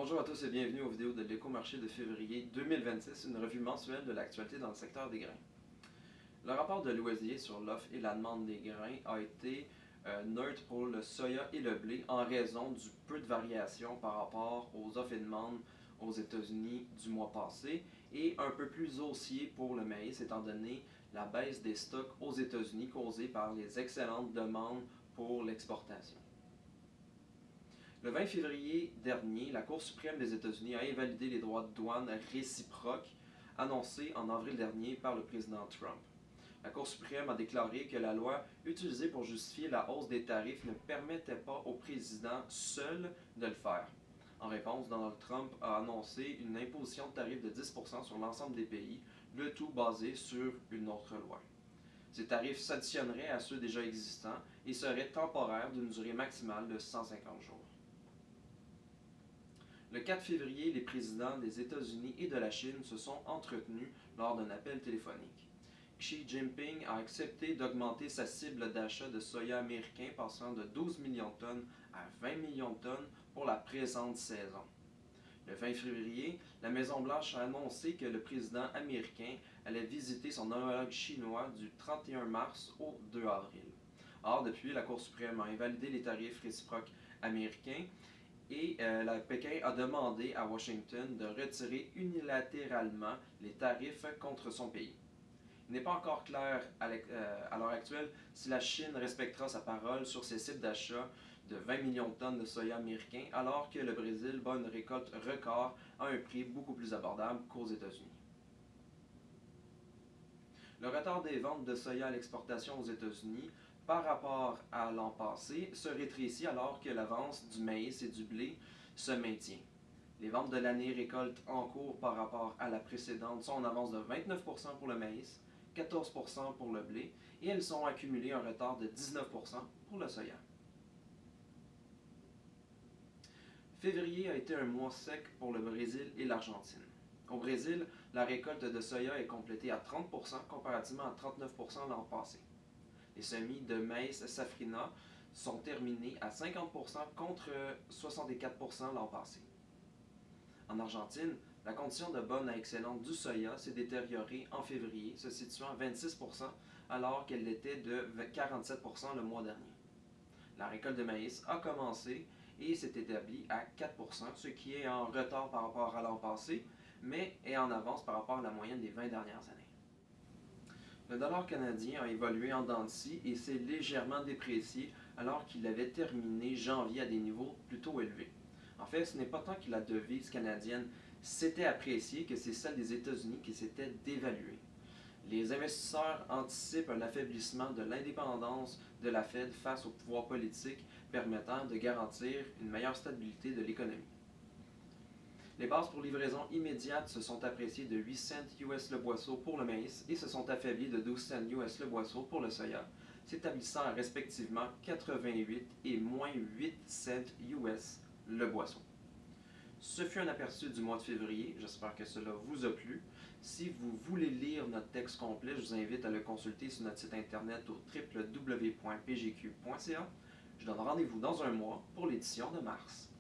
Bonjour à tous et bienvenue aux vidéos de l'Écomarché de février 2026, une revue mensuelle de l'actualité dans le secteur des grains. Le rapport de l'OSDA sur l'offre et la demande des grains a été neutre pour le soya et le blé en raison du peu de variation par rapport aux offres et demandes aux États-Unis du mois passé et un peu plus haussier pour le maïs étant donné la baisse des stocks aux États-Unis causée par les excellentes demandes pour l'exportation. Le 20 février dernier, la Cour suprême des États-Unis a invalidé les droits de douane réciproques annoncés en avril dernier par le président Trump. La Cour suprême a déclaré que la loi utilisée pour justifier la hausse des tarifs ne permettait pas au président seul de le faire. En réponse, Donald Trump a annoncé une imposition de tarifs de 10% sur l'ensemble des pays, le tout basé sur une autre loi. Ces tarifs s'additionneraient à ceux déjà existants et seraient temporaires d'une durée maximale de 150 jours. Le 4 février, les présidents des États-Unis et de la Chine se sont entretenus lors d'un appel téléphonique. Xi Jinping a accepté d'augmenter sa cible d'achat de soya américain passant de 12 millions de tonnes à 20 millions de tonnes pour la présente saison. Le 20 février, la Maison-Blanche a annoncé que le président américain allait visiter son homologue chinois du 31 mars au 2 avril. Or, depuis, la Cour suprême a invalidé les tarifs réciproques américains et Pékin a demandé à Washington de retirer unilatéralement les tarifs contre son pays. Il n'est pas encore clair à l'heure actuelle si la Chine respectera sa parole sur ses cibles d'achat de 20 millions de tonnes de soya américain, alors que le Brésil bat une récolte record à un prix beaucoup plus abordable qu'aux États-Unis. Le retard des ventes de soya à l'exportation aux États-Unis par rapport à l'an passé se rétrécit alors que l'avance du maïs et du blé se maintient. Les ventes de l'année récolte en cours par rapport à la précédente sont en avance de 29% pour le maïs, 14% pour le blé et elles sont accumulées un retard de 19% pour le soya. Février a été un mois sec pour le Brésil et l'Argentine. Au Brésil, la récolte de soya est complétée à 30% comparativement à 39% l'an passé. Les semis de maïs safrina sont terminés à 50% contre 64% l'an passé. En Argentine, la condition de bonne à excellente du soya s'est détériorée en février, se situant à 26% alors qu'elle était de 47% le mois dernier. La récolte de maïs a commencé et s'est établie à 4%, ce qui est en retard par rapport à l'an passé, mais est en avance par rapport à la moyenne des 20 dernières années. Le dollar canadien a évolué en dents de scie et s'est légèrement déprécié alors qu'il avait terminé janvier à des niveaux plutôt élevés. En fait, ce n'est pas tant que la devise canadienne s'était appréciée que c'est celle des États-Unis qui s'était dévaluée. Les investisseurs anticipent un affaiblissement de l'indépendance de la Fed face au pouvoir politique permettant de garantir une meilleure stabilité de l'économie. Les bases pour livraison immédiate se sont appréciées de 8 cents US le boisseau pour le maïs et se sont affaiblies de 12 cents US le boisseau pour le soya, s'établissant à respectivement 88 et moins 8 cents US le boisseau. Ce fut un aperçu du mois de février, j'espère que cela vous a plu. Si vous voulez lire notre texte complet, je vous invite à le consulter sur notre site internet au www.pgq.ca. Je donne rendez-vous dans un mois pour l'édition de mars.